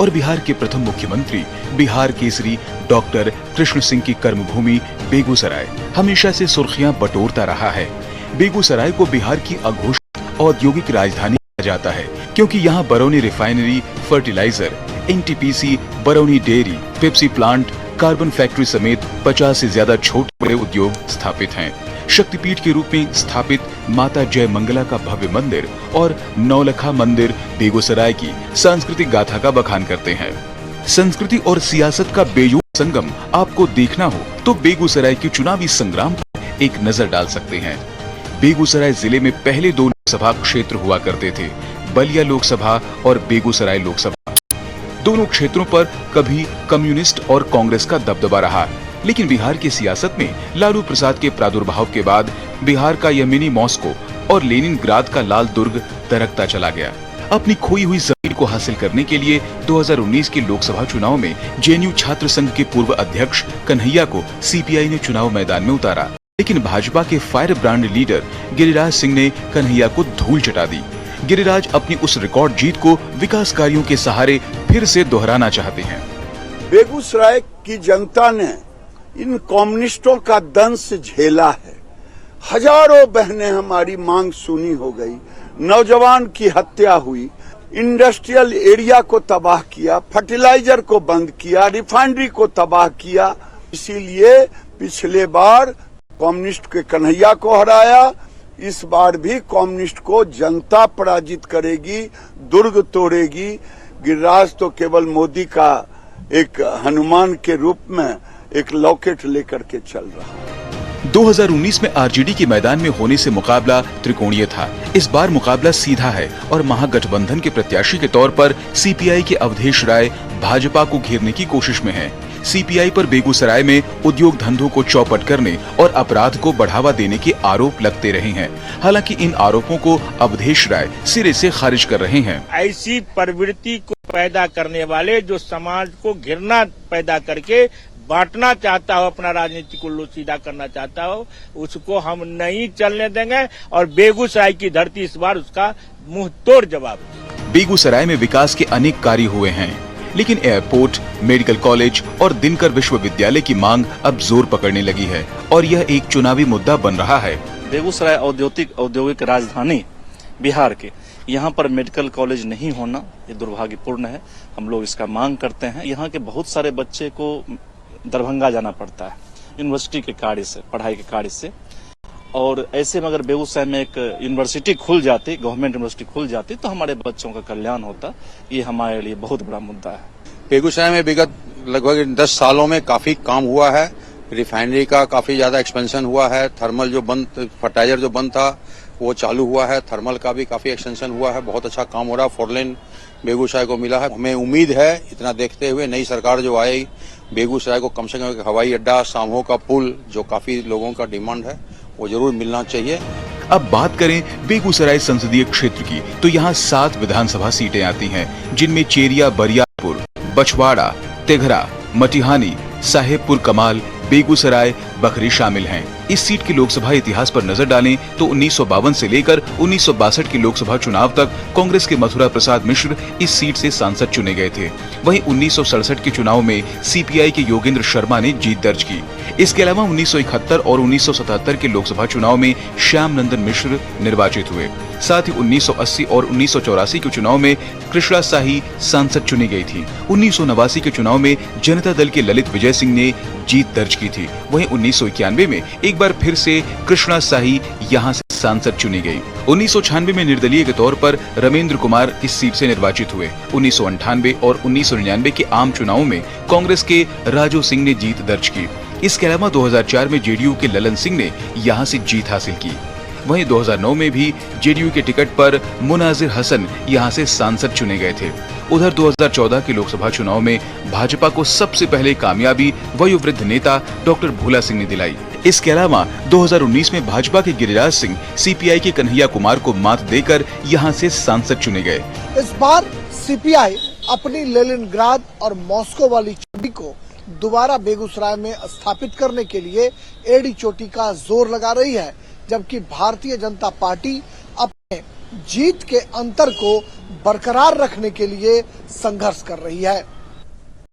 और बिहार के प्रथम मुख्यमंत्री बिहार केसरी डॉक्टर कृष्ण सिंह की कर्मभूमि बेगूसराय हमेशा से सुर्खियां बटोरता रहा है। बेगूसराय को बिहार की अघोषित औद्योगिक राजधानी कहा जाता है, क्योंकि यहाँ Barauni refinery, fertiliser, NTPC, Barauni dairy, Pepsi plant, carbon factory समेत 50 से ज्यादा छोटे बड़े उद्योग स्थापित हैं। शक्तिपीठ के रूप में स्थापित माता जय मंगला का भव्य मंदिर और नौलखा मंदिर बेगूसराय की सांस्कृतिक गाथा का बखान करते हैं। संस्कृति और सियासत का बेजोड़ संगम आपको देखना हो तो बेगूसराय के चुनावी संग्राम पर एक नजर डाल सकते हैं। बेगूसराय जिले में पहले 2 लोकसभा क्षेत्र हुआ करते थे, बलिया लोकसभा और बेगूसराय लोकसभा। दोनों क्षेत्रों पर कभी कम्युनिस्ट और कांग्रेस का दबदबा रहा, लेकिन बिहार की सियासत में लालू प्रसाद के प्रादुर्भाव के बाद बिहार का यह मिनी मॉस्को और लेनिनग्राद का लाल दुर्ग दरकता चला गया। अपनी खोई हुई जमीन को हासिल करने के लिए 2019 के लोकसभा चुनाव में जेएनयू छात्र संघ के पूर्व अध्यक्ष कन्हैया को सीपीआई ने चुनाव मैदान में उतारा, लेकिन भाजपा के fire brand leader Giriraj Singh ने कन्हैया को धूल चटा दी। गिरिराज अपनी उस रिकॉर्ड जीत को विकास कार्यों के सहारे फिर से दोहराना चाहते हैं। बेगूसराय की जनता ने इन कम्युनिस्टों का दंश झेला है। हजारों बहनें हमारी मांग सुनी हो गई, नौजवान की हत्या हुई, इंडस्ट्रियल एरिया को तबाह किया, फर्टिलाइजर को बंद किया, रिफाइनरी को तबाह किया। इसीलिए पिछले बार कम्युनिस्ट के कन्हैया को हराया, इस बार भी कम्युनिस्ट को जनता पराजित करेगी, दुर्ग तोड़ेगी। गिरिराज तो केवल मोदी का एक हनुमान के रूप में एक लॉकेट लेकर के चल रहा है। 2019 में आरजेडी के मैदान में होने से मुकाबला त्रिकोणीय था। इस बार मुकाबला सीधा है और महागठबंधन के प्रत्याशी के तौर पर सीपीआई के अवधेश राय भाजपा को घेरने की कोशिश में हैं। सीपीआई पर बेगूसराय में उद्योग धंधों को चौपट करने और अपराध को बढ़ावा देने के आरोप लगते रहे हैं। हालांकि इन आरोपों को अवधेश राय सिरे से खारिज कर रहे हैं। ऐसी प्रवृत्ति को पैदा करने वाले जो समाज को घृणा पैदा करके बांटना चाहता हो, अपना राजनीति को लोचीदा करना चाहता हो, उसको हम नहीं चलने देंगे और बेगूसराय की धरती इस बार उसका मुंह तोड़ जवाब देगी। बेगूसराय में विकास के अनेक कार्य हुए हैं, लेकिन एयरपोर्ट, मेडिकल कॉलेज और दिनकर विश्वविद्यालय की मांग अब जोर पकड़ने लगी है और यह एक चुनावी मुद्दा बन रहा है। बेगूसराय औद्योगिक राजधानी बिहार के, यहाँ पर मेडिकल कॉलेज नहीं होना ये दुर्भाग्यपूर्ण है। हम लोग इसका मांग करते हैं। यहाँ के बहुत सारे बच्चे को दरभंगा जाना पड़ता है यूनिवर्सिटी के कार्य से, पढ़ाई के कार्य से, और ऐसे में अगर बेगूसराय में एक यूनिवर्सिटी खुल जाती, गवर्नमेंट यूनिवर्सिटी खुल जाती, तो हमारे बच्चों का कल्याण होता। ये हमारे लिए बहुत बड़ा मुद्दा है। बेगूसराय में विगत लगभग 10 सालों में काफी काम हुआ है। रिफाइनरी का काफी ज्यादा एक्सपेंशन हुआ है। थर्मल जो बंद, फर्टिलाइजर जो बंद था वो चालू हुआ है। थर्मल का भी काफी एक्सटेंशन हुआ है। बहुत अच्छा काम हो रहा है। 4 लेन बेगूसराय को मिला है। हमें उम्मीद है, इतना देखते हुए नई सरकार जो आएगी, बेगूसराय को कम से कम एक हवाई अड्डा, सामहो का पुल, जो काफी लोगों का डिमांड है, वो जरूर मिलना चाहिए। अब बात करें बेगूसराय संसदीय क्षेत्र की, तो यहाँ 7 विधानसभा सीटें आती हैं, जिनमें चेरिया, बरियारपुर, बछवाड़ा, तेघरा, मटिहानी, साहेबपुर कमाल, बेगूसराय, बखरी शामिल हैं। इस सीट के लोकसभा इतिहास पर नजर डालें तो 1952 से लेकर 1962 के लोकसभा चुनाव तक कांग्रेस के मथुरा प्रसाद मिश्र इस सीट से सांसद चुने गए थे। वहीं 1967 के चुनाव में सीपीआई के योगेंद्र शर्मा ने जीत दर्ज की। इसके अलावा 1971 और 1977 के लोकसभा चुनाव में श्याम नंदन मिश्र निर्वाचित हुए। साथ ही 1980 और 1984 के चुनाव में कृष्णा शाही सांसद चुनी गई थी। 1989 के चुनाव में जनता दल के ललित विजय सिंह ने जीत दर्ज की थी। वहीं 1991 में एक बार फिर से कृष्णा शाही यहां से सांसद चुनी गई। 1996 में निर्दलीय के तौर पर रमेंद्र कुमार इस सीट से निर्वाचित हुए। 1998 और 1999 के आम चुनावों में कांग्रेस के राजू सिंह ने जीत दर्ज की। इसके अलावा 2004 में जेडीयू के ललन सिंह ने यहां से जीत हासिल की। वहीं 2009 में भी जेडीयू के टिकट पर मुनाजिर हसन यहां से सांसद चुने गए थे। उधर 2014 के लोकसभा चुनाव में भाजपा को सबसे पहले कामयाबी वयोवृद्ध नेता डॉक्टर भोला सिंह ने दिलाई। इसके अलावा 2019 में भाजपा के गिरिराज सिंह सीपीआई के कन्हैया कुमार को मात देकर यहां से सांसद चुने गए। इस बार सीपीआई अपनी लेनिनग्राद और मॉस्को वाली छवि को दोबारा बेगूसराय में स्थापित करने के लिए एड़ी चोटी का जोर लगा रही है, जबकि भारतीय जनता पार्टी अपने जीत के अंतर को बरकरार रखने के लिए संघर्ष कर रही है।